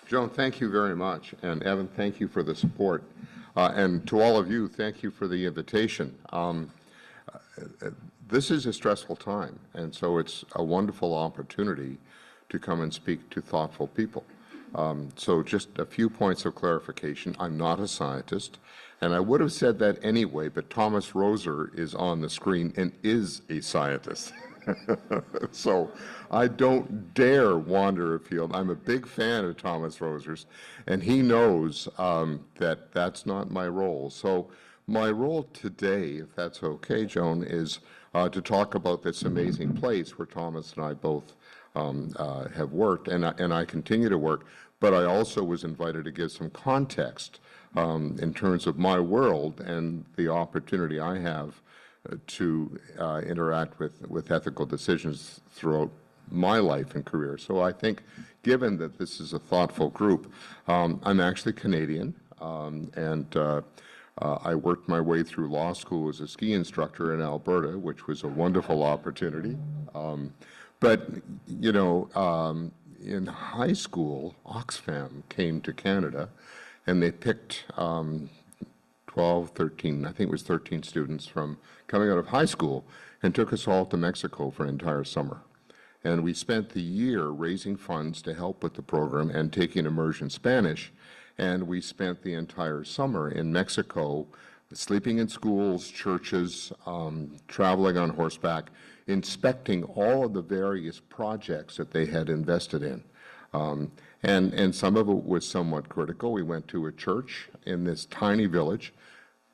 Joan, thank you very much. And Evan, thank you for the support. And to all of you, thank you for the invitation. This is a stressful time, and so it's a wonderful opportunity to come and speak to thoughtful people. So just a few points of clarification. I'm not a scientist, and I would have said that anyway, but Thomas Roser is on the screen and is a scientist. So I don't dare wander afield. I'm a big fan of Thomas Roser's, and he knows that that's not my role. So my role today, if that's okay, Joan, is to talk about this amazing place where Thomas and I both have worked, and I continue to work, but I also was invited to give some context in terms of my world and the opportunity I have to interact with ethical decisions throughout my life and career. So I think, given that this is a thoughtful group, I'm actually Canadian, and I worked my way through law school as a ski instructor in Alberta, which was a wonderful opportunity. But, you know, in high school, Oxfam came to Canada, and they picked 12, 13, I think it was 13 students from coming out of high school, and took us all to Mexico for an entire summer. And we spent the year raising funds to help with the program and taking immersion Spanish. And we spent the entire summer in Mexico, sleeping in schools, churches, traveling on horseback, inspecting all of the various projects that they had invested in. And some of it was somewhat critical. We went to a church in this tiny village.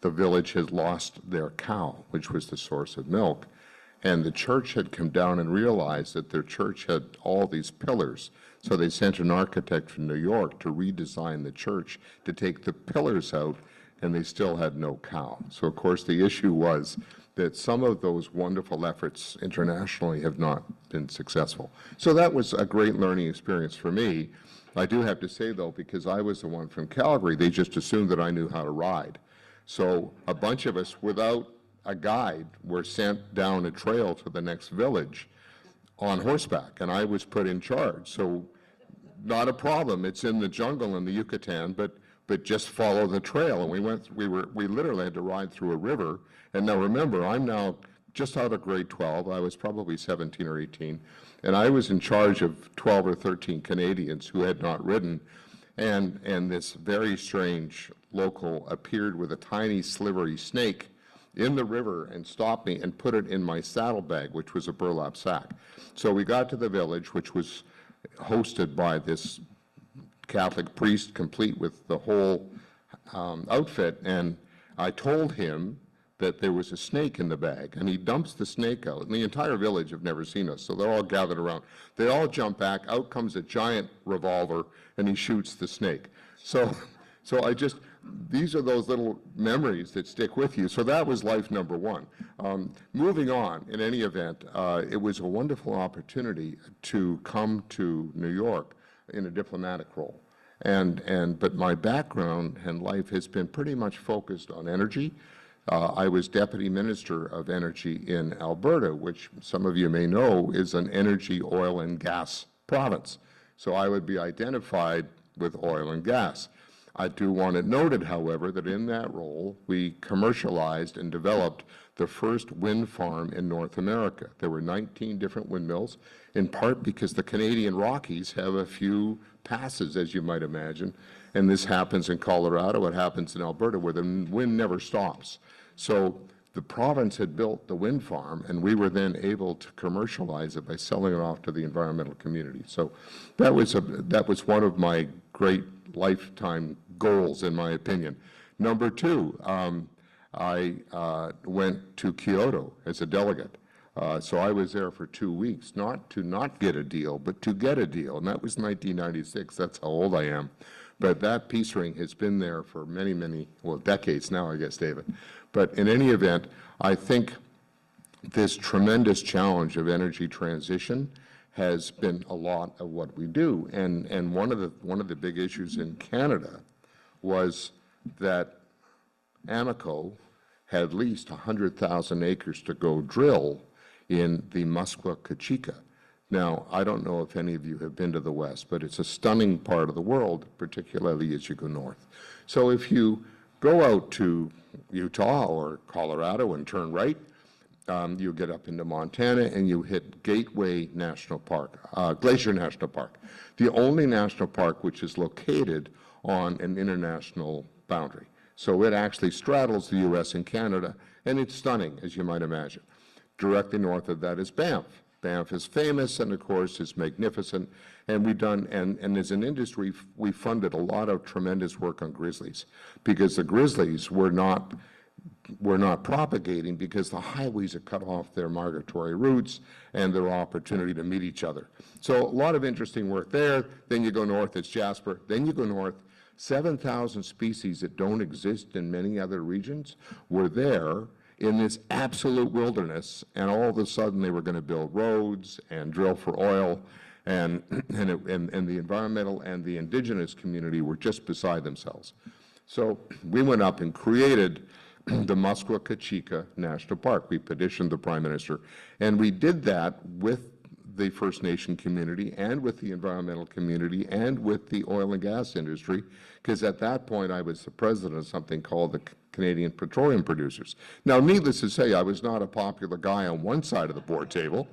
The village had lost their cow, which was the source of milk. And the church had come down and realized that their church had all these pillars. So they sent an architect from New York to redesign the church to take the pillars out, and they still had no cow. So, of course, the issue was that some of those wonderful efforts internationally have not been successful. So that was a great learning experience for me. I do have to say, though, because I was the one from Calgary, they just assumed that I knew how to ride. So a bunch of us, without a guide, were sent down a trail to the next village on horseback, and I was put in charge. So not a problem. It's in the jungle in the Yucatan, but just follow the trail. And we literally had to ride through a river. And now remember, I'm now just out of grade 12. I was probably 17 or 18, and I was in charge of 12 or 13 Canadians who had not ridden. And this very strange local appeared with a tiny slivery snake in the river and stopped me and put it in my saddlebag, which was a burlap sack. So we got to the village, which was hosted by this Catholic priest, complete with the whole outfit, and I told him that there was a snake in the bag, and he dumps the snake out, and the entire village have never seen us, so they're all gathered around. They all jump back, out comes a giant revolver, and he shoots the snake. So these are those little memories that stick with you. So that was life number one. Moving on, in any event, it was a wonderful opportunity to come to New York in a diplomatic role. But my background and life has been pretty much focused on energy. I was Deputy Minister of Energy in Alberta, which some of you may know is an energy, oil, and gas province. So I would be identified with oil and gas. I do want it noted, however, that in that role, we commercialized and developed the first wind farm in North America. There were 19 different windmills, in part because the Canadian Rockies have a few passes, as you might imagine, and this happens in Colorado, it happens in Alberta, where the wind never stops. So the province had built the wind farm, and we were then able to commercialize it by selling it off to the environmental community. So that was one of my great lifetime goals, in my opinion. Number two, I went to Kyoto as a delegate. So I was there for 2 weeks, not to not get a deal, but to get a deal, and that was 1996. That's how old I am. But that peace ring has been there for many, many, well, decades now, I guess, David. But in any event, I think this tremendous challenge of energy transition has been a lot of what we do. And one of the big issues in Canada was that Amoco had at least 100,000 acres to go drill in the Muskwa-Kachika. Now, I don't know if any of you have been to the West, but it's a stunning part of the world, particularly as you go north. So if you go out to Utah or Colorado and turn right, you get up into Montana and you hit Gateway National Park, Glacier National Park, the only national park which is located on an international boundary. So it actually straddles the U.S. and Canada, and it's stunning, as you might imagine. Directly north of that is Banff. Banff is famous and, of course, is magnificent. And we've done, and as an industry, we funded a lot of tremendous work on grizzlies, because the grizzlies were not propagating because the highways had cut off their migratory routes and their opportunity to meet each other. So a lot of interesting work there. Then you go north, it's Jasper. Then you go north, 7,000 species that don't exist in many other regions were there in this absolute wilderness, and all of a sudden they were going to build roads and drill for oil, and the environmental and the indigenous community were just beside themselves. So we went up and created the Muskwa-Kachika National Park. We petitioned the Prime Minister, and we did that with the First Nation community and with the environmental community and with the oil and gas industry, because at that point I was the president of something called the Canadian Petroleum Producers. Now, needless to say, I was not a popular guy on one side of the board table,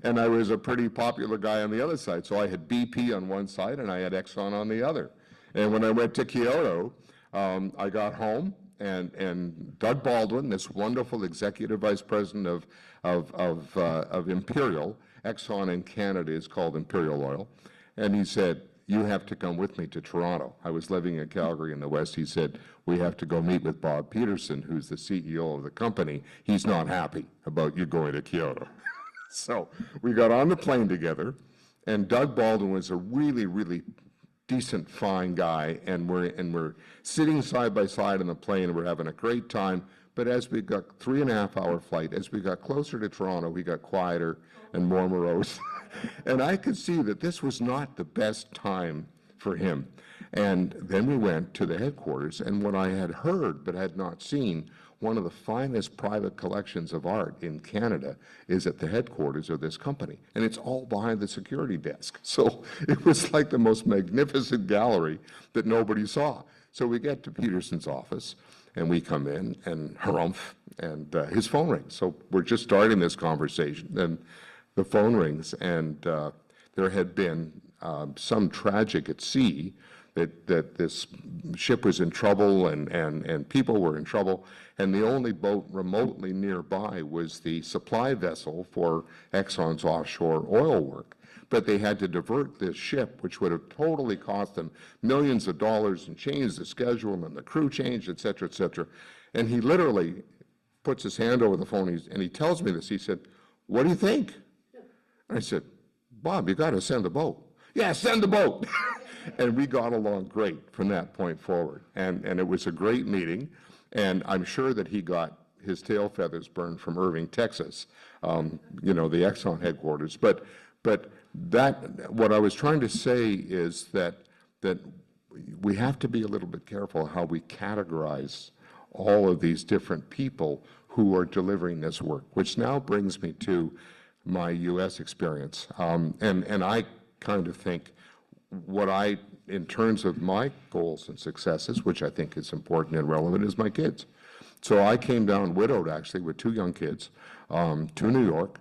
and I was a pretty popular guy on the other side. So I had BP on one side and I had Exxon on the other. And when I went to Kyoto, I got home, and Doug Baldwin, this wonderful executive vice president of Imperial, Exxon in Canada is called Imperial Oil, and he said, "You have to come with me to Toronto." I was living in Calgary in the West. He said, "We have to go meet with Bob Peterson, who's the CEO of the company. He's not happy about you going to Kyoto." So we got on the plane together, and Doug Baldwin was a really, really decent, fine guy, and we're sitting side by side on the plane, and we're having a great time. But as we got 3.5-hour flight, as we got closer to Toronto, we got quieter and more morose. And I could see that this was not the best time for him. And then we went to the headquarters, and what I had heard but had not seen, one of the finest private collections of art in Canada is at the headquarters of this company, and it's all behind the security desk. So it was like the most magnificent gallery that nobody saw. So we get to Peterson's office, and we come in, and harumph, and his phone rings. So we're just starting this conversation, and the phone rings, and there had been some tragic at sea, that this ship was in trouble, and people were in trouble, and the only boat remotely nearby was the supply vessel for Exxon's offshore oil work. But they had to divert this ship, which would have totally cost them millions of dollars, and change the schedule, and the crew changed, et cetera, et cetera. And he literally puts his hand over the phone, and he tells me this. He said, "What do you think?" And I said, "Bob, you got to send the boat." "Yeah, send the boat." And we got along great from that point forward. And it was a great meeting. And I'm sure that he got his tail feathers burned from Irving, Texas, you know, the Exxon headquarters. But that, what I was trying to say is that we have to be a little bit careful how we categorize all of these different people who are delivering this work, which now brings me to my U.S. experience. And I kind of think what in terms of my goals and successes, which I think is important and relevant, is my kids. So I came down widowed, actually, with 2 young kids to New York,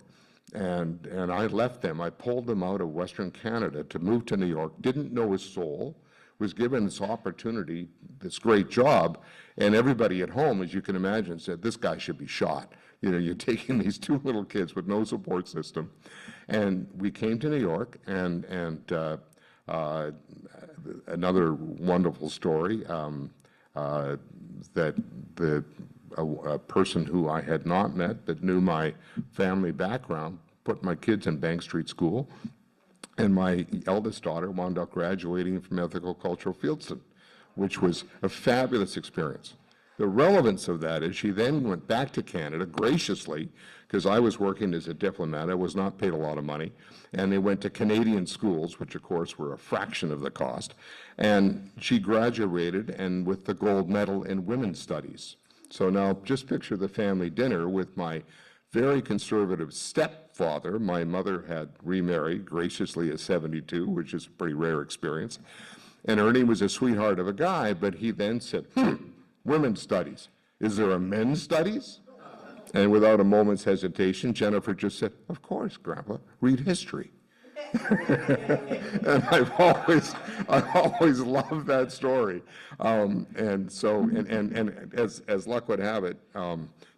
and I left them. I pulled them out of Western Canada to move to New York, didn't know a soul, was given this opportunity, this great job, and everybody at home, as you can imagine, said, "This guy should be shot. You know, you're taking these 2 little kids with no support system." And we came to New York, and another wonderful story, that a person who I had not met but knew my family background put my kids in Bank Street School, and my eldest daughter wound up graduating from Ethical Cultural Fieldstone, which was a fabulous experience. The relevance of that is she then went back to Canada graciously, because I was working as a diplomat. I was not paid a lot of money. And they went to Canadian schools, which of course were a fraction of the cost. And she graduated and with the gold medal in women's studies. So now just picture the family dinner with my very conservative stepfather father. My mother had remarried graciously at 72, which is a pretty rare experience. And Ernie was a sweetheart of a guy, but he then said, women's studies. Is there a men's studies? And without a moment's hesitation, Jennifer just said, of course, Grandpa, read history. And I've always loved that story. And as luck would have it,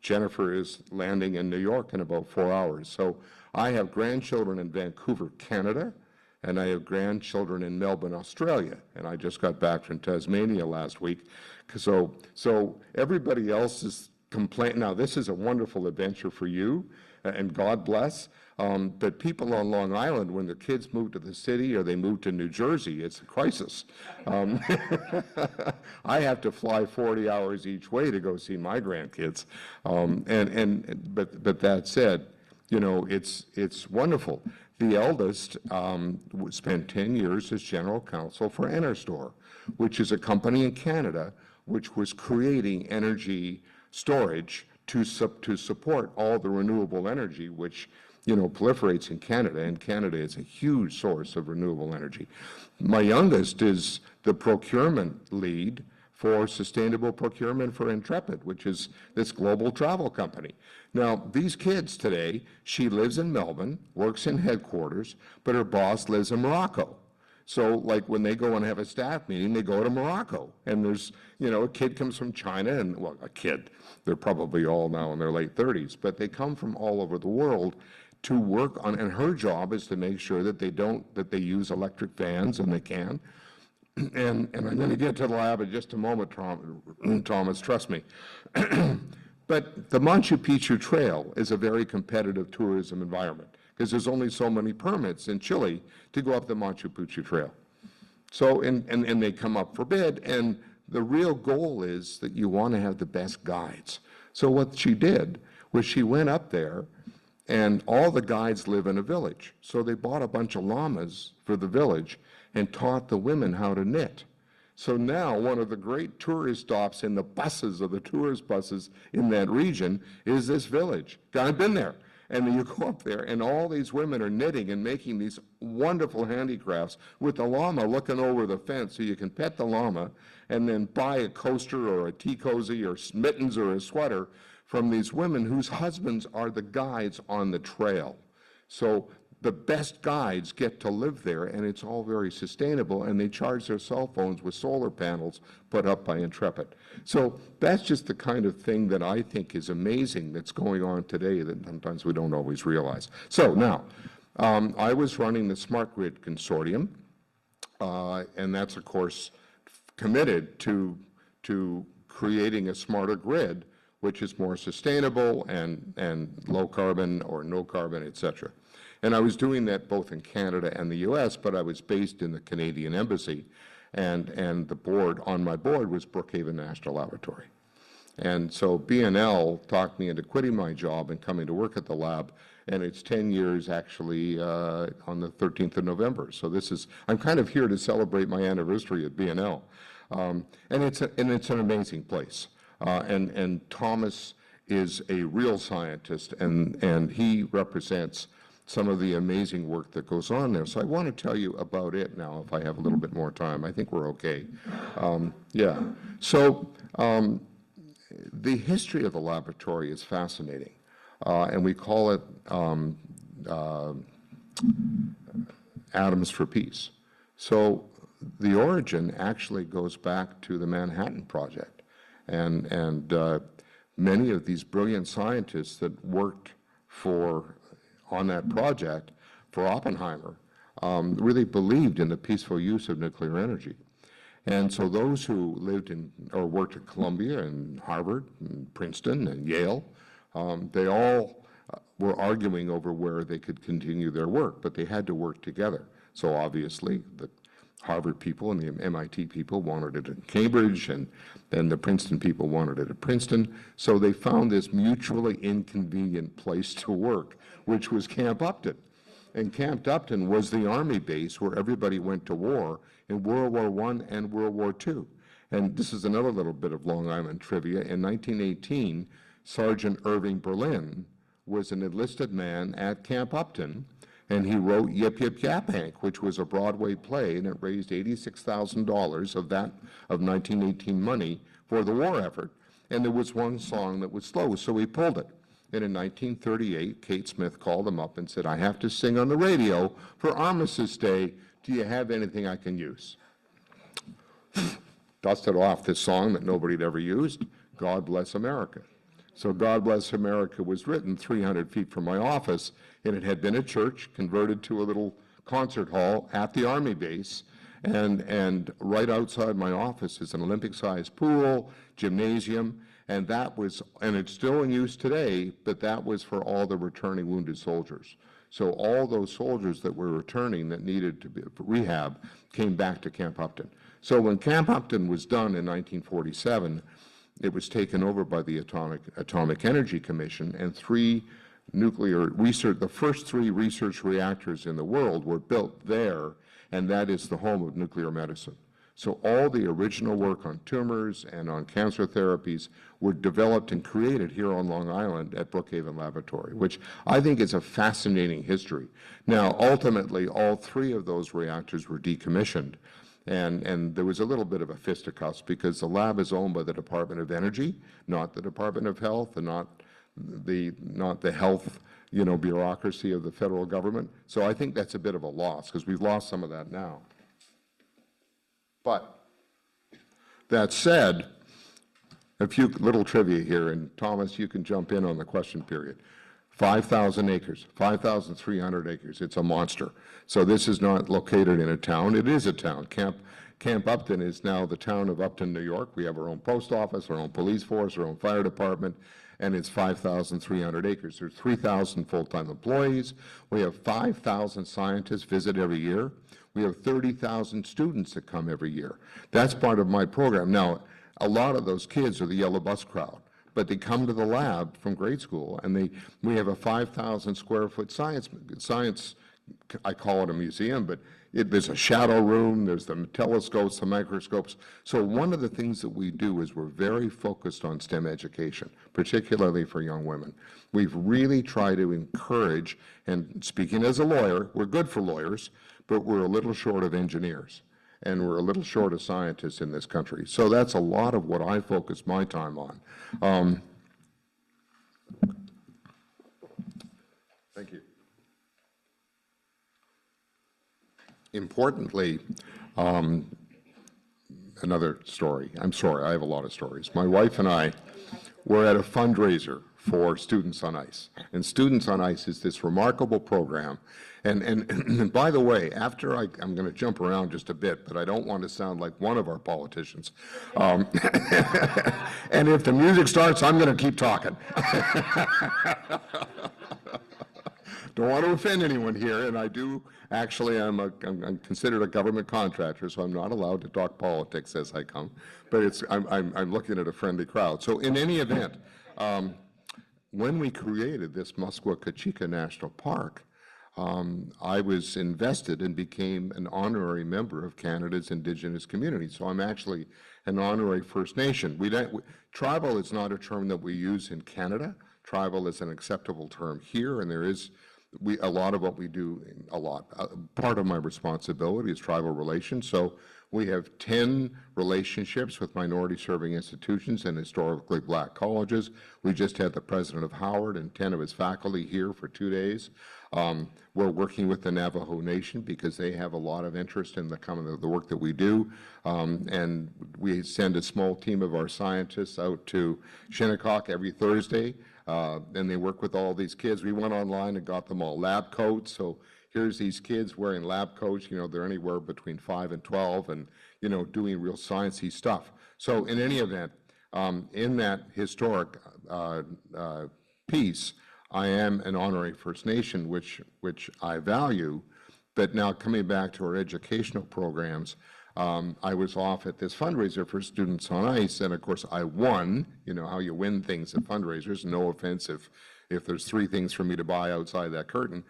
Jennifer is landing in New York in about 4 hours. So I have grandchildren in Vancouver, Canada, and I have grandchildren in Melbourne, Australia. And I just got back from Tasmania last week. So everybody else is complaining. Now, this is a wonderful adventure for you, and God bless. But people on Long Island, when their kids move to the city or they move to New Jersey, it's a crisis. I have to fly 40 hours each way to go see my grandkids. But that said, you know, it's wonderful. The eldest spent 10 years as general counsel for Enerstor, which is a company in Canada which was creating energy storage to support all the renewable energy which, you know, proliferates in Canada, and Canada is a huge source of renewable energy. My youngest is the procurement lead for sustainable procurement for Intrepid, which is this global travel company. Now, these kids today, she lives in Melbourne, works in headquarters, but her boss lives in Morocco. So, like, when they go and have a staff meeting, they go to Morocco. And there's, you know, a kid comes from China, and, well, a kid, they're probably all now in their late 30s, but they come from all over the world to work on, and her job is to make sure that they use electric vans, and they can. And I'm going to get to the lab in just a moment, Thomas, trust me. But the Machu Picchu Trail is a very competitive tourism environment because there's only so many permits in Chile to go up the Machu Picchu Trail. So, and they come up for bid, and the real goal is that you want to have the best guides. So what she did was she went up there, and all the guides live in a village. So they bought a bunch of llamas for the village and taught the women how to knit. So now one of the great tourist stops in the buses of the tourist buses in that region is this village. I've been there. And you go up there, and all these women are knitting and making these wonderful handicrafts with the llama looking over the fence, so you can pet the llama and then buy a coaster or a tea cozy or mittens or a sweater from these women whose husbands are the guides on the trail. So the best guides get to live there, and it's all very sustainable, and they charge their cell phones with solar panels put up by Intrepid. So that's just the kind of thing that I think is amazing that's going on today that sometimes we don't always realize. So now, I was running the Smart Grid Consortium, and that's, of course, committed to creating a smarter grid, which is more sustainable and low carbon or no carbon, et cetera. And I was doing that both in Canada and the U.S., but I was based in the Canadian Embassy, and the board, on my board was Brookhaven National Laboratory. And so BNL talked me into quitting my job and coming to work at the lab, and it's 10 years actually on the 13th of November. So this is, I'm kind of here to celebrate my anniversary at BNL. And it's an amazing place. And Thomas is a real scientist, and he represents some of the amazing work that goes on there. So I want to tell you about it now, if I have a little bit more time. I think we're okay. Yeah. So the history of the laboratory is fascinating, and we call it Atoms for Peace. So the origin actually goes back to the Manhattan Project, and many of these brilliant scientists that worked on that project for Oppenheimer really believed in the peaceful use of nuclear energy. And so those who lived in or worked at Columbia and Harvard and Princeton and Yale, they all were arguing over where they could continue their work, but they had to work together. So obviously the Harvard people and the MIT people wanted it in Cambridge, and then the Princeton people wanted it at Princeton. So they found this mutually inconvenient place to work, which was Camp Upton. And Camp Upton was the Army base where everybody went to war in World War I and World War II. And this is another little bit of Long Island trivia. In 1918, Sergeant Irving Berlin was an enlisted man at Camp Upton, and he wrote Yip Yip Yap Hank, which was a Broadway play, and it raised $86,000 of 1918 money for the war effort. And there was one song that was slow, so he pulled it. And in 1938, Kate Smith called him up and said, I have to sing on the radio for Armistice Day. Do you have anything I can use? Dusted off this song that nobody had ever used, God Bless America. So God Bless America was written 300 feet from my office, and it had been a church converted to a little concert hall at the Army base. And right outside my office is an Olympic-sized pool, gymnasium, and that was, and it's still in use today, but that was for all the returning wounded soldiers. So all those soldiers that were returning that needed to be rehab came back to Camp Upton. So when Camp Upton was done in 1947, it was taken over by the Atomic Energy Commission, and the first 3 research reactors in the world were built there, and that is the home of nuclear medicine. So all the original work on tumors and on cancer therapies were developed and created here on Long Island at Brookhaven Laboratory, which I think is a fascinating history. Now, ultimately, all 3 of those reactors were decommissioned, and there was a little bit of a fisticuffs because the lab is owned by the Department of Energy, not the Department of Health, and not the health, bureaucracy of the federal government. So I think that's a bit of a loss because we've lost some of that now. But that said, a few little trivia here, and Thomas, you can jump in on the question period. 5,000 acres, 5,300 acres. It's a monster. So this is not located in a town. It is a town. Camp Upton is now the town of Upton, New York. We have our own post office, our own police force, our own fire department, and it's 5,300 acres. There's 3,000 full-time employees. We have 5,000 scientists visit every year. We have 30,000 students that come every year. That's part of my program. Now, a lot of those kids are the yellow bus crowd, but they come to the lab from grade school, and we have a 5,000 square foot science, I call it a museum, but there's a shadow room, there's the telescopes, the microscopes. So one of the things that we do is we're very focused on STEM education, particularly for young women. We've really tried to encourage, and speaking as a lawyer, we're good for lawyers, but we're a little short of engineers, and we're a little short of scientists in this country. So that's a lot of what I focus my time on. Thank you. Importantly, another story. I'm sorry, I have a lot of stories. My wife and I were at a fundraiser for Students on Ice. And Students on Ice is this remarkable program. And by the way, after I'm going to jump around just a bit, but I don't want to sound like one of our politicians. And if the music starts, I'm going to keep talking. Don't want to offend anyone here, and I do actually. I'm considered a government contractor, so I'm not allowed to talk politics as I come. But I'm looking at a friendly crowd. So in any event, when we created this Muskwa-Kachika National Park, I was invested and became an honorary member of Canada's Indigenous community. So I'm actually an honorary First Nation. Tribal is not a term that we use in Canada. Tribal is an acceptable term here, and there is. A lot of what we do, part of my responsibility is tribal relations. So we have 10 relationships with minority-serving institutions and historically black colleges. We just had the president of Howard and 10 of his faculty here for 2 days. We're working with the Navajo Nation because they have a lot of interest in the work that we do. And we send a small team of our scientists out to Shinnecock every Thursday. And they work with all these kids. We went online and got them all lab coats. So here's these kids wearing lab coats. They're anywhere between 5 and 12 and, doing real science-y stuff. So in any event, in that historic piece, I am an honorary First Nation, which I value. But now coming back to our educational programs, I was off at this fundraiser for Students on Ice, and of course I won. You know how you win things at fundraisers. No offense if there's 3 things for me to buy outside that curtain.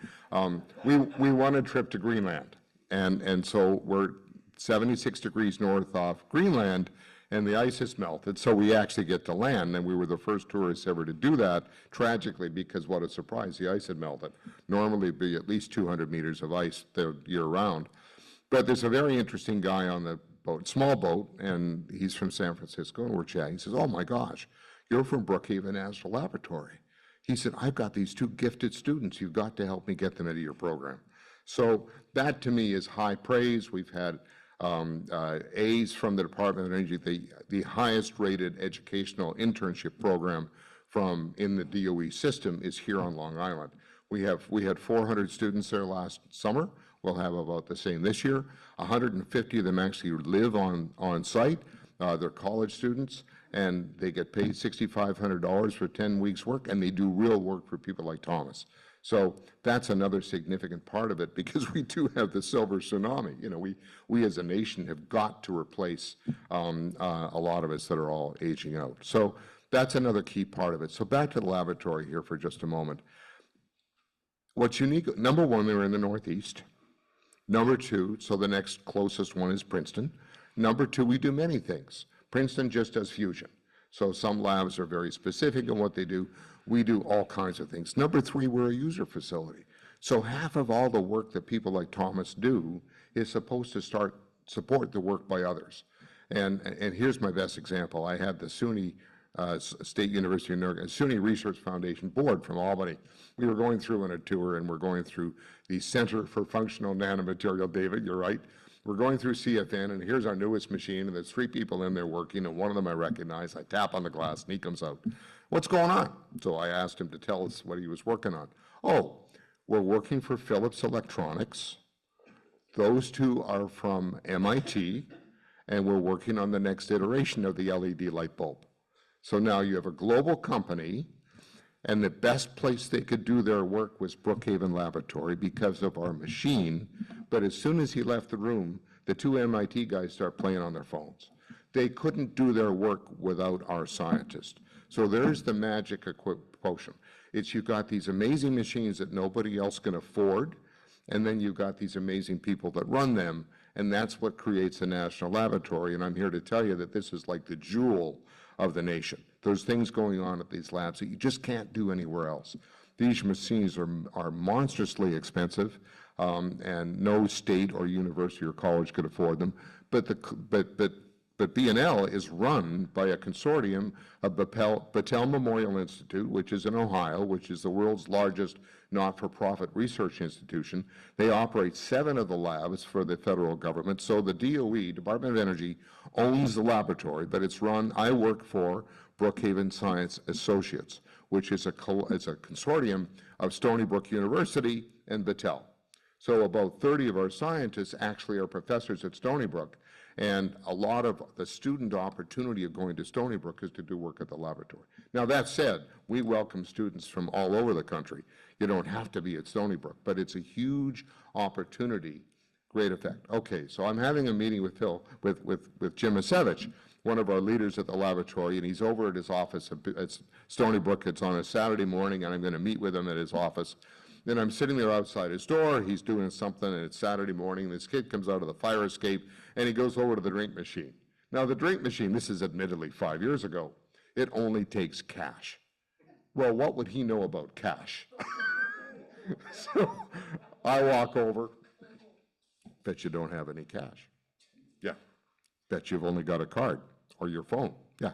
We won a trip to Greenland, and so we're 76 degrees north off Greenland, and the ice has melted, so we actually get to land, and we were the first tourists ever to do that, tragically, because what a surprise, the ice had melted. Normally it'd be at least 200 meters of ice there year-round. But there's a very interesting guy on the boat, small boat, and he's from San Francisco, and we're chatting. He says, oh my gosh, you're from Brookhaven National Laboratory. He said, I've got these two gifted students. You've got to help me get them into your program. So that to me is high praise. We've had A's from the Department of Energy, the highest rated educational internship program from in the DOE system is here on Long Island. We had 400 students there last summer. We'll have about the same this year. 150 of them actually live on site. They're college students, and they get paid $6,500 for 10 weeks work, and they do real work for people like Thomas. So that's another significant part of it, because we do have the silver tsunami. You know, we as a nation have got to replace a lot of us that are all aging out. So that's another key part of it. So back to the laboratory here for just a moment. What's unique, number one, we were in the Northeast. Number two, so the next closest one is Princeton. Number two, we do many things. Princeton just does fusion. So some labs are very specific in what they do. We do all kinds of things. Number three, we're a user facility. So half of all the work that people like Thomas do is supposed to support the work by others. And here's my best example. I had the SUNY State University of New York, SUNY Research Foundation board from Albany. We were going through on a tour, and we're going through the Center for Functional Nanomaterial. David, you're right. We're going through CFN, and here's our newest machine, and there's 3 people in there working, and one of them I recognize. I tap on the glass, and he comes out. What's going on? So I asked him to tell us what he was working on. Oh, we're working for Philips Electronics. Those two are from MIT, and we're working on the next iteration of the LED light bulb. So now you have a global company, and the best place they could do their work was Brookhaven Laboratory because of our machine. But as soon as he left the room, the 2 MIT guys start playing on their phones. They couldn't do their work without our scientists. So there's the magic potion. It's you've got these amazing machines that nobody else can afford, and then you've got these amazing people that run them, and that's what creates a national laboratory. And I'm here to tell you that this is like the jewel of the nation. There's things going on at these labs that you just can't do anywhere else. These machines are monstrously expensive, and no state or university or college could afford them. But B&L is run by a consortium of Battelle Memorial Institute, which is in Ohio, which is the world's largest not-for-profit research institution. They operate 7 of the labs for the federal government. So the DOE, Department of Energy, owns the laboratory, but it's run, I work for Brookhaven Science Associates, which is a consortium of Stony Brook University and Battelle. So about 30 of our scientists actually are professors at Stony Brook. And a lot of the student opportunity of going to Stony Brook is to do work at the laboratory. Now, that said, we welcome students from all over the country. You don't have to be at Stony Brook, but it's a huge opportunity, great effect. Okay, so I'm having a meeting with with Jim Masevich, one of our leaders at the laboratory, and he's over at his office at Stony Brook. It's on a Saturday morning, and I'm going to meet with him at his office. Then I'm sitting there outside his door, he's doing something, and it's Saturday morning, this kid comes out of the fire escape, and he goes over to the drink machine. Now, the drink machine, this is admittedly 5 years ago, it only takes cash. Well, what would he know about cash? So I walk over, bet you don't have any cash. Yeah. Bet you've only got a card or your phone. Yeah.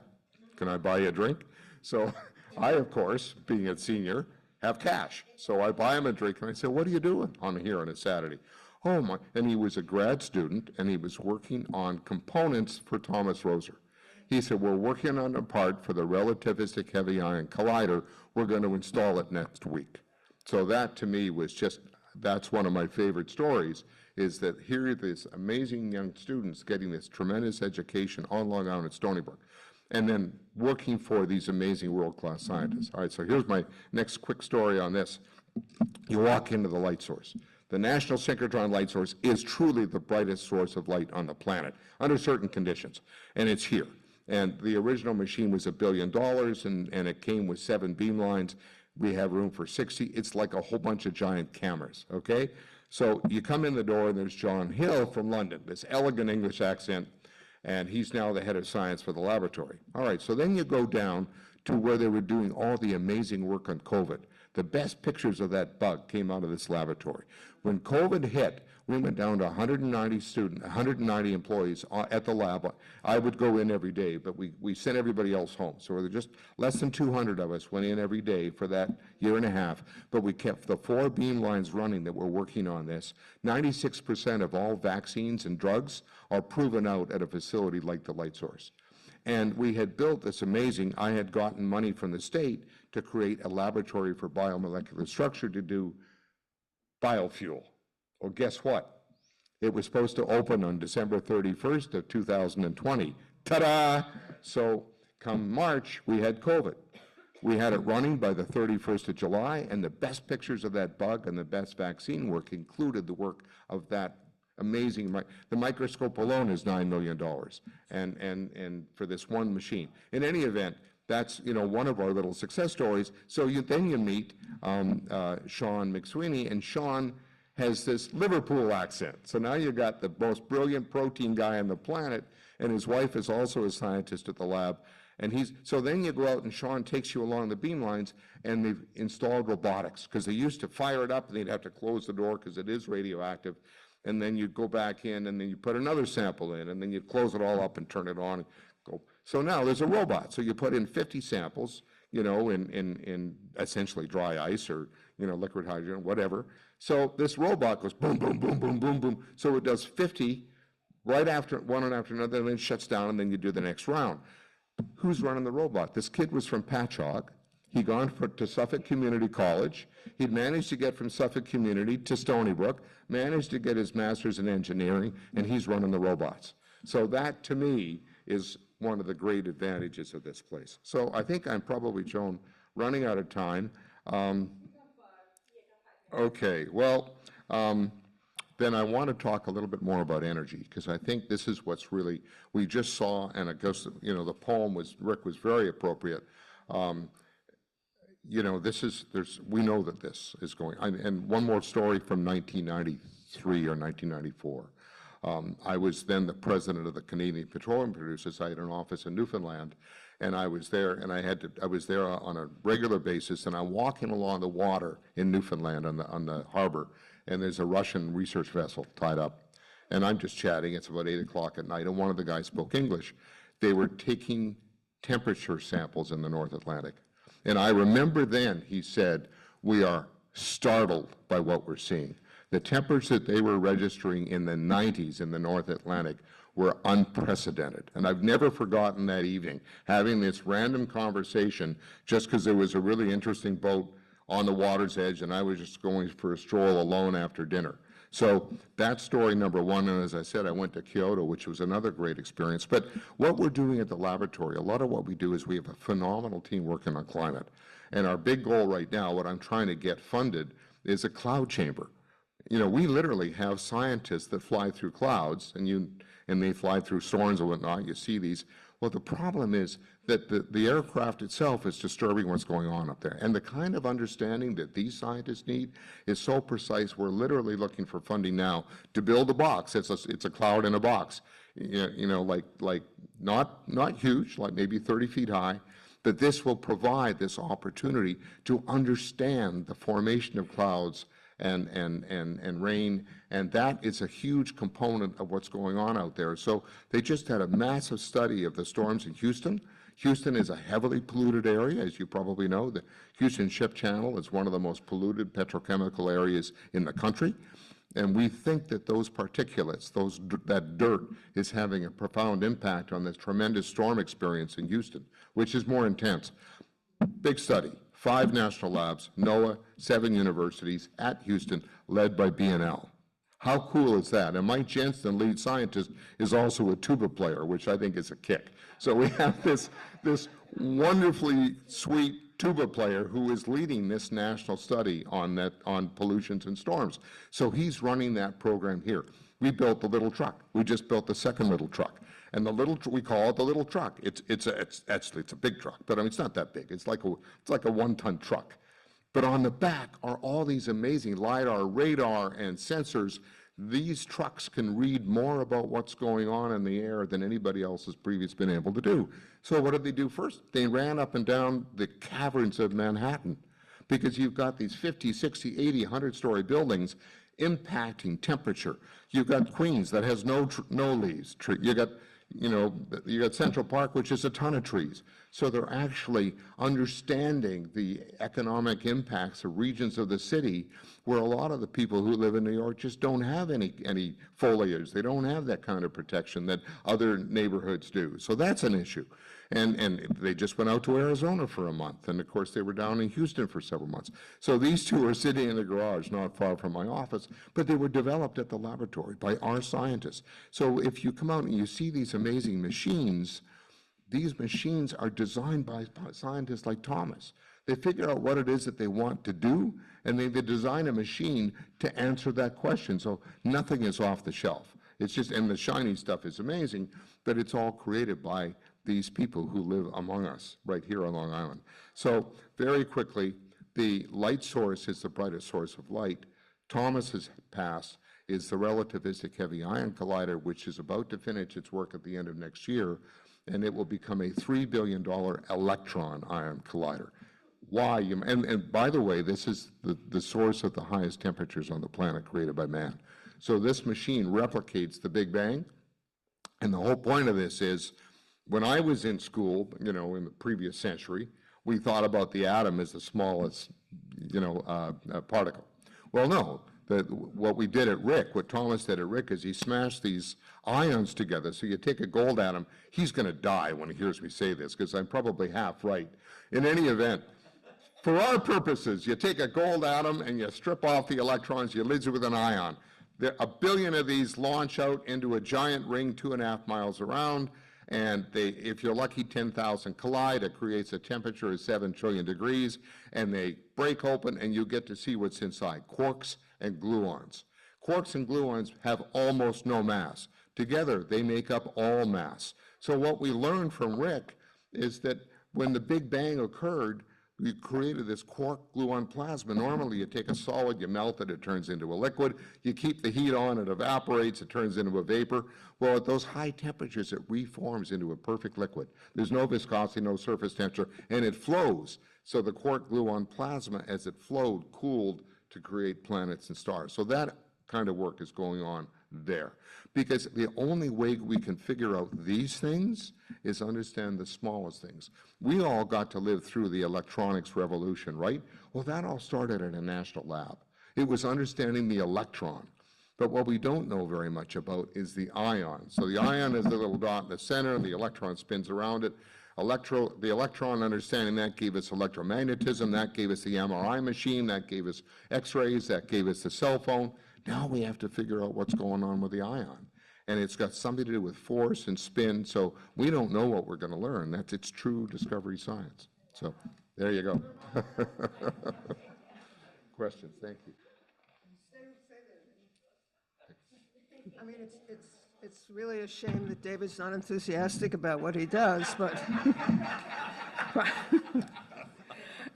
Can I buy you a drink? So I, of course, being a senior, have cash. So I buy him a drink, and I say, what are you doing on a Saturday? Oh, my. And he was a grad student, and he was working on components for Thomas Roser. He said, we're working on a part for the relativistic heavy ion collider. We're going to install it next week. So that, to me, was just, that's one of my favorite stories, is that here are these amazing young students getting this tremendous education on Long Island at Stony Brook, and then working for these amazing world-class scientists. All right, so here's my next quick story on this. You walk into the light source. The National Synchrotron Light Source is truly the brightest source of light on the planet, under certain conditions, and it's here. And the original machine was $1 billion, and it came with 7 beam lines. We have room for 60. It's like a whole bunch of giant cameras, okay? So you come in the door, and there's John Hill from London, this elegant English accent, and he's now the head of science for the laboratory. All right, so then you go down to where they were doing all the amazing work on COVID. The best pictures of that bug came out of this laboratory. When COVID hit, we went down to 190 employees at the lab. I would go in every day, but we sent everybody else home. So there were just less than 200 of us went in every day for that year and a half, but we kept the 4 beam lines running that were working on this. 96% of all vaccines and drugs are proven out at a facility like the Light Source. And we had built this amazing, I had gotten money from the state to create a laboratory for biomolecular structure to do biofuel. Well, guess what? It was supposed to open on December 31st of 2020. Ta-da! So come March, we had COVID. We had it running by the 31st of July, and the best pictures of that bug and the best vaccine work included the work of that amazing, the microscope alone is $9 million, and for this one machine. In any event, that's, you know, one of our little success stories. So then you meet Sean McSweeney, and Sean has this Liverpool accent. So now you got the most brilliant protein guy on the planet, and his wife is also a scientist at the lab. And so then you go out and Sean takes you along the beam lines, and they've installed robotics, because they used to fire it up and they'd have to close the door because it is radioactive. And then you'd go back in and then you put another sample in, and then you'd close it all up and turn it on and go. So now there's a robot. So you put in 50 samples, you know, in essentially dry ice or, you know, liquid hydrogen, whatever. So this robot goes boom, boom, boom, boom, boom, boom. So it does 50 right after one after another, and then shuts down, and then you do the next round. Who's running the robot? This kid was from Patchogue. He'd gone to Suffolk Community College. He'd managed to get from Suffolk Community to Stony Brook, managed to get his master's in engineering, and he's running the robots. So that, to me, is one of the great advantages of this place. So I think I'm probably, Joan, running out of time. Okay, well, then I want to talk a little bit more about energy, because I think this is what's really, we just saw, and it goes, you know, the poem Rick was very appropriate. You know, we know that this is going, and one more story from 1993 or 1994. I was then the president of the Canadian Petroleum Producers. I had an office in Newfoundland, and I was there, and I was there on a regular basis, and I'm walking along the water in Newfoundland on the harbor, and there's a Russian research vessel tied up, and I'm just chatting. It's about 8 o'clock at night, and one of the guys spoke English. They were taking temperature samples in the North Atlantic, and I remember then he said, "We are startled by what we're seeing." The temperatures that they were registering in the 90s in the North Atlantic were unprecedented. And I've never forgotten that evening, having this random conversation just because there was a really interesting boat on the water's edge and I was just going for a stroll alone after dinner. So that's story number one. And as I said, I went to Kyoto, which was another great experience. But what we're doing at the laboratory, a lot of what we do is we have a phenomenal team working on climate. And our big goal right now, what I'm trying to get funded, is a cloud chamber. You know, we literally have scientists that fly through clouds, and they fly through storms and whatnot. You see these. Well, the problem is that the aircraft itself is disturbing what's going on up there. And the kind of understanding that these scientists need is so precise. We're literally looking for funding now to build a box. It's a cloud in a box. You know, like not huge, like maybe 30 feet high. But this will provide this opportunity to understand the formation of clouds and rain, and that is a huge component of what's going on out there. So they just had a massive study of the storms in Houston. Houston is a heavily polluted area, as you probably know. The Houston Ship Channel is one of the most polluted petrochemical areas in the country. And we think that those particulates, that dirt, is having a profound impact on this tremendous storm experience in Houston, which is more intense. Big study. 5 national labs, NOAA, 7 universities at Houston, led by BNL. How cool is that? And Mike Jensen, lead scientist, is also a tuba player, which I think is a kick. So we have this wonderfully sweet tuba player who is leading this national study on pollutions and storms. So he's running that program here. We built the little truck. We just built the second little truck. And we call it the little truck. It's a big truck, but I mean, it's not that big. It's like a 1-ton truck. But on the back are all these amazing LiDAR, radar, and sensors these trucks can read more about what's going on in the air than anybody else has previously been able to do. So what did they do first? They ran up and down the caverns of Manhattan, because you've got these 50, 60, 80, 100-story buildings impacting temperature. You've got Queens that has no leaves. You got Central Park, which is a ton of trees. So they're actually understanding the economic impacts of regions of the city where a lot of the people who live in New York just don't have any foliage. They don't have that kind of protection that other neighborhoods do. So that's an issue. And they just went out to Arizona for a month. And of course, they were down in Houston for several months. So these two are sitting in the garage not far from my office, but they were developed at the laboratory by our scientists. So if you come out and you see these amazing machines, these machines are designed by scientists like Thomas. They figure out what it is that they want to do, and they design a machine to answer that question. So nothing is off the shelf. It's just, and the shiny stuff is amazing, but it's all created by these people who live among us right here on Long Island. So very quickly, the light source is the brightest source of light. Thomas's pass is the relativistic heavy ion collider, which is about to finish its work at the end of next year, and it will become a $3 billion electron ion collider. Why? And by the way, this is the source of the highest temperatures on the planet created by man. So this machine replicates the Big Bang, and the whole point of this is, when I was in school, in the previous century, we thought about the atom as the smallest, particle. Well, no. What we did at RIC, what Thomas did at RIC, is he smashed these ions together. So you take a gold atom, he's going to die when he hears me say this, because I'm probably half right. In any event, for our purposes, you take a gold atom and you strip off the electrons, you leave it with an ion. A billion of these launch out into a giant ring 2.5 miles around, and if you're lucky, 10,000 collide. It creates a temperature of 7 trillion degrees, and they break open, and you get to see what's inside, quarks and gluons. Quarks and gluons have almost no mass. Together, they make up all mass. So what we learned from Rick is that when the Big Bang occurred, we created this quark-gluon plasma. Normally, you take a solid, you melt it, it turns into a liquid. You keep the heat on, it evaporates, it turns into a vapor. Well, at those high temperatures, it reforms into a perfect liquid. There's no viscosity, no surface temperature, and it flows. So the quark-gluon plasma, as it flowed, cooled to create planets and stars. So that kind of work is going on there. Because the only way we can figure out these things is understand the smallest things. We all got to live through the electronics revolution, right? Well, that all started at a national lab. It was understanding the electron. But what we don't know very much about is the ion. So the ion is the little dot in the center, and the electron spins around it. The electron, understanding that, gave us electromagnetism, that gave us the MRI machine, that gave us X-rays, that gave us the cell phone. Now we have to figure out what's going on with the ion. And it's got something to do with force and spin, so we don't know what we're going to learn. It's true discovery science. So there you go. Questions? Thank you. I mean, it's really a shame that David's not enthusiastic about what he does, but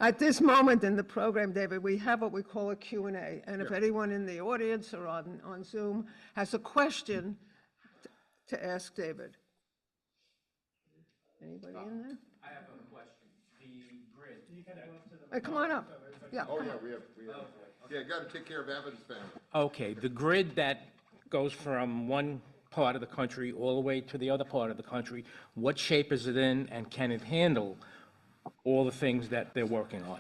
at this moment in the program, David, we have what we call a Q&A, and if anyone in the audience or on Zoom has a question to ask David. Anybody in there? I have a question. The grid. Hey, come on up. Yeah. Oh, yeah, we have. Yeah, got to take care of Evan's family. Okay, the grid that goes from one part of the country all the way to the other part of the country, what shape is it in, and can it handle all the things that they're working on?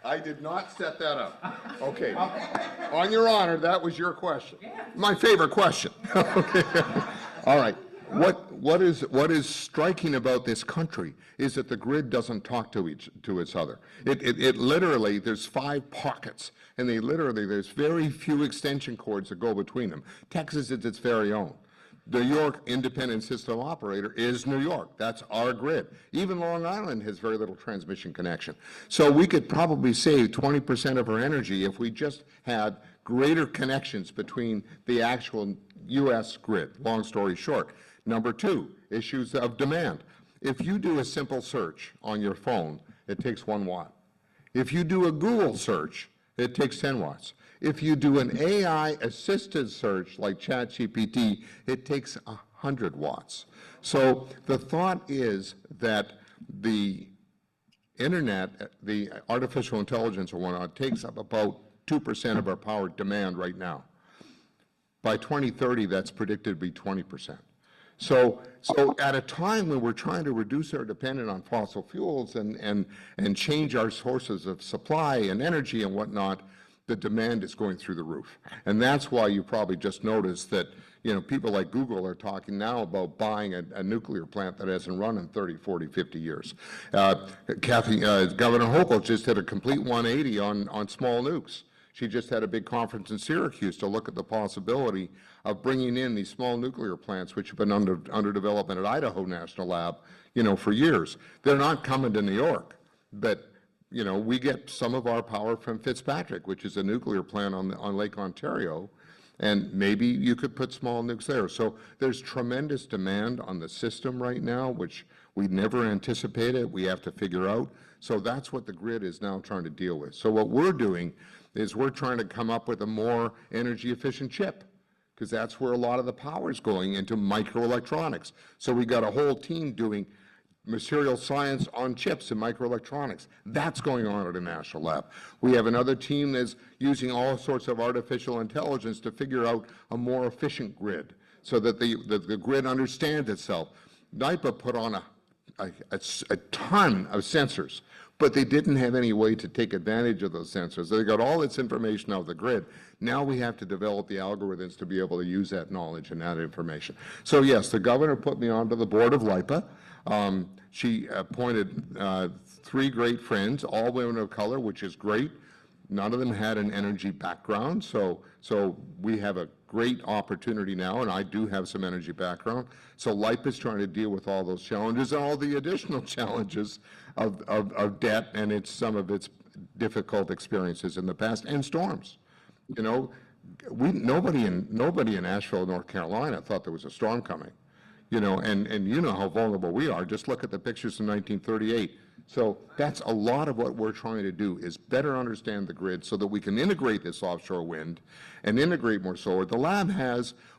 I did not set that up. Okay. On your honor, that was your question. My favorite question. Okay. All right. What is striking about this country is that the grid doesn't talk to its other. It literally, there's 5 pockets, and there's very few extension cords that go between them. Texas is its very own. New York Independent System Operator is New York. That's our grid. Even Long Island has very little transmission connection. So we could probably save 20% of our energy if we just had greater connections between the actual U.S. grid, long story short. Number 2, issues of demand. If you do a simple search on your phone, it takes 1 watt. If you do a Google search, it takes 10 watts. If you do an AI-assisted search like ChatGPT, it takes 100 watts. So the thought is that the internet, the artificial intelligence or whatnot, takes up about 2% of our power demand right now. By 2030, that's predicted to be 20%. So at a time when we're trying to reduce our dependence on fossil fuels and change our sources of supply and energy and whatnot, the demand is going through the roof. And that's why you probably just noticed that, people like Google are talking now about buying a nuclear plant that hasn't run in 30, 40, 50 years. Governor Hochul just did a complete 180 on small nukes. She just had a big conference in Syracuse to look at the possibility of bringing in these small nuclear plants, which have been under development at Idaho National Lab, for years. They're not coming to New York, but we get some of our power from Fitzpatrick, which is a nuclear plant on Lake Ontario, and maybe you could put small nukes there. So there's tremendous demand on the system right now, which we never anticipated. We have to figure out. So that's what the grid is now trying to deal with. So what we're doing is we're trying to come up with a more energy efficient chip, because that's where a lot of the power is going, into microelectronics. So we got a whole team doing material science on chips and microelectronics. That's going on at a national lab. We have another team that's using all sorts of artificial intelligence to figure out a more efficient grid so that the grid understands itself. NYPA put on a ton of sensors, but they didn't have any way to take advantage of those sensors. They got all this information out of the grid. Now we have to develop the algorithms to be able to use that knowledge and that information. So yes, the governor put me onto the board of LIPA. She appointed 3 great friends, all women of color, which is great. None of them had an energy background, so we have a great opportunity now, and I do have some energy background. So LIPA is trying to deal with all those challenges and all the additional challenges of debt and some of its difficult experiences in the past, and storms. Nobody in Asheville, North Carolina thought there was a storm coming. And you know how vulnerable we are. Just look at the pictures in 1938. So that's a lot of what we're trying to do, is better understand the grid so that we can integrate this offshore wind and integrate more solar. The lab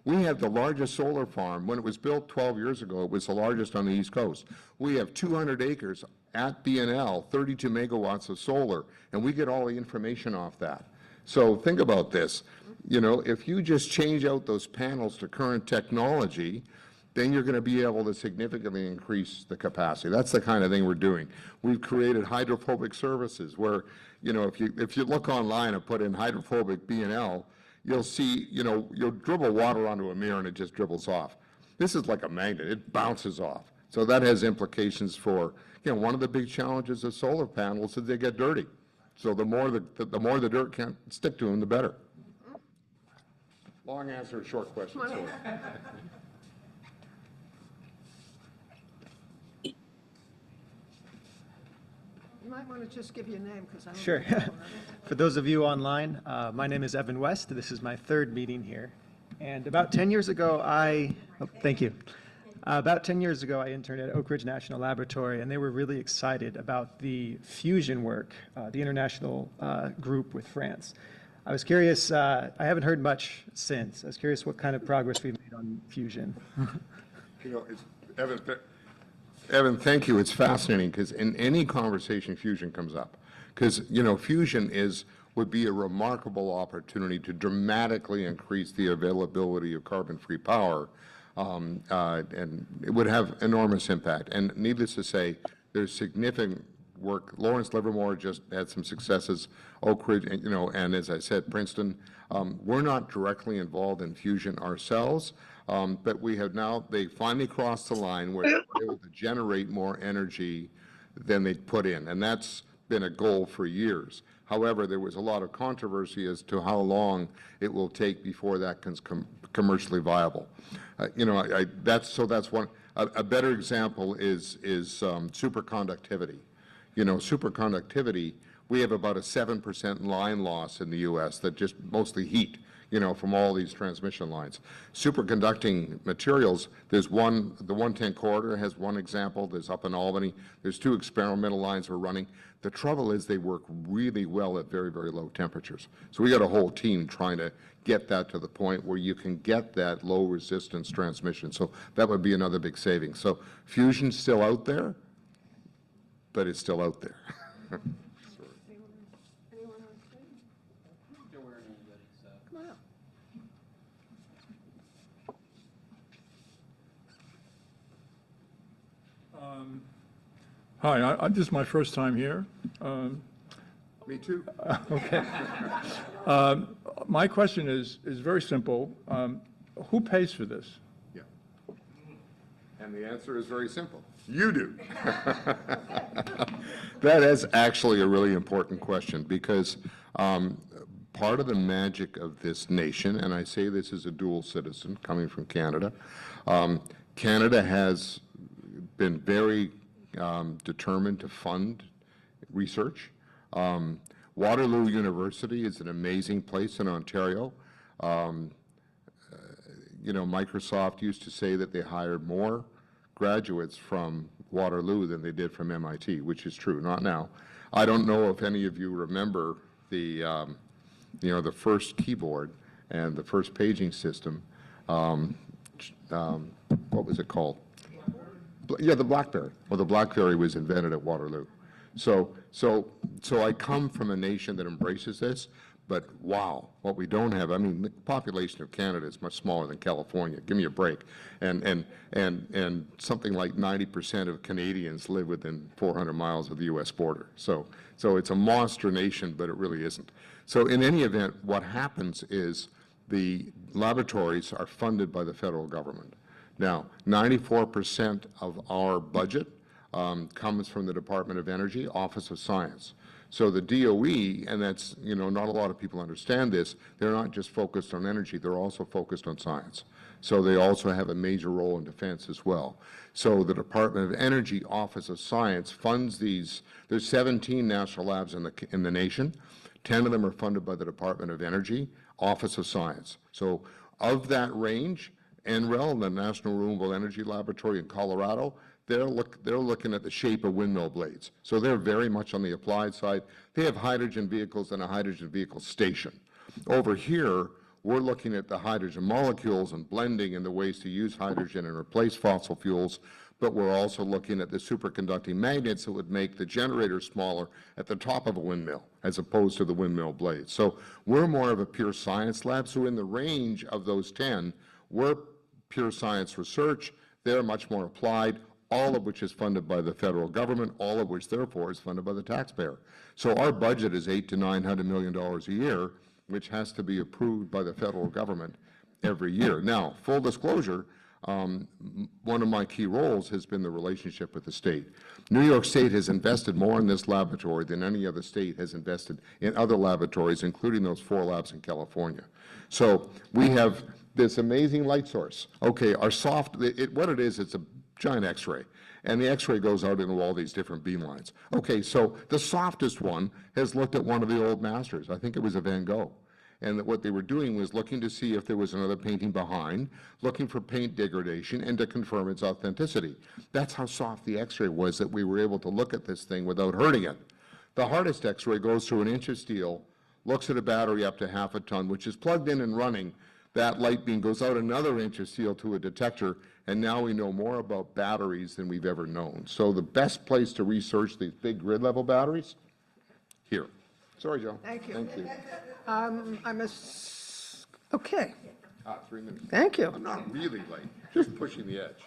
we have the largest solar farm. When it was built 12 years ago, it was the largest on the East Coast. We have 200 acres at BNL, 32 megawatts of solar, and we get all the information off that. So think about this. If you just change out those panels to current technology, then you're going to be able to significantly increase the capacity. That's the kind of thing we're doing. We've created hydrophobic services where, if you look online and put in hydrophobic B&L, you'll see, you'll dribble water onto a mirror and it just dribbles off. This is like a magnet. It bounces off. So that has implications for, one of the big challenges of solar panels is they get dirty. So the more the dirt can't stick to them, the better. Long answer, short question. You might want to just give your name, because I don't Sure. know. For those of you online, my name is Evan West. This is my 3rd meeting here. And about 10 years ago, thank you. About 10 years ago, I interned at Oak Ridge National Laboratory, and they were really excited about the fusion work, the international group with France. I was curious, I haven't heard much since. I was curious what kind of progress we've made on fusion. Evan, thank you. It's fascinating because in any conversation, fusion comes up. Because, fusion would be a remarkable opportunity to dramatically increase the availability of carbon-free power, and it would have enormous impact. And needless to say, there's significant work. Lawrence Livermore just had some successes, Oak Ridge, and as I said, Princeton. We're not directly involved in fusion ourselves, but they finally crossed the line where they're able to generate more energy than they put in, and that's been a goal for years. However, there was a lot of controversy as to how long it will take before that can commercially viable. That's one. A better example is superconductivity. Superconductivity, we have about a 7% line loss in the U.S. that just mostly heat. from all these transmission lines. Superconducting materials, there's one, the 110 corridor has one example. There's up in Albany. There's 2 experimental lines we're running. The trouble is they work really well at very, very low temperatures. So we got a whole team trying to get that to the point where you can get that low resistance transmission. So that would be another big saving. So fusion's still out there, but it's still out there. Hi, this is my first time here. Me too. Okay. My question is very simple. Who pays for this? Yeah. And the answer is very simple. You do. That is actually a really important question because part of the magic of this nation, and I say this as a dual citizen coming from Canada, Canada has been very determined to fund research. Waterloo University is an amazing place in Ontario. Microsoft used to say that they hired more graduates from Waterloo than they did from MIT, which is true, not now. I don't know if any of you remember the first keyboard and the first paging system. What was it called? Yeah, the BlackBerry. Well, the BlackBerry was invented at Waterloo. So I come from a nation that embraces this, but wow, what we don't have, I mean, the population of Canada is much smaller than California. Give me a break. And something like 90% of Canadians live within 400 miles of the U.S. border. So it's a monster nation, but it really isn't. So in any event, what happens is the laboratories are funded by the federal government. Now, 94% of our budget comes from the Department of Energy, Office of Science. So the DOE, and that's, not a lot of people understand this, they're not just focused on energy, they're also focused on science. So they also have a major role in defense as well. So the Department of Energy, Office of Science funds these. There's 17 national labs in the nation. 10 of them are funded by the Department of Energy, Office of Science. So of that range, NREL, the National Renewable Energy Laboratory in Colorado, they're looking at the shape of windmill blades. So they're very much on the applied side. They have hydrogen vehicles and a hydrogen vehicle station. Over here, we're looking at the hydrogen molecules and blending and the ways to use hydrogen and replace fossil fuels, but we're also looking at the superconducting magnets that would make the generator smaller at the top of a windmill as opposed to the windmill blades. So we're more of a pure science lab. So in the range of those 10, we're pure science research. They're much more applied, all of which is funded by the federal government, all of which therefore is funded by the taxpayer. So our budget is $800 to $900 million a year, which has to be approved by the federal government every year. Now, full disclosure, one of my key roles has been the relationship with the state. New York State has invested more in this laboratory than any other state has invested in other laboratories, including those 4 labs in California. So we have this amazing light source. Okay, our what it is, it's a giant X-ray, and the X-ray goes out into all these different beam lines. Okay, so the softest one has looked at one of the old masters. I think it was a Van Gogh. And what they were doing was looking to see if there was another painting behind, looking for paint degradation, and to confirm its authenticity. That's how soft the X-ray was, that we were able to look at this thing without hurting it. The hardest X-ray goes through an inch of steel, looks at a battery up to half a ton, which is plugged in and running. That light beam goes out another inch of steel to a detector, and now we know more about batteries than we've ever known. So the best place to research these big grid-level batteries? Here. Sorry, Joe. Thank you. Thank you. Okay, 3 minutes. thank you. I'm not really late, just pushing the edge.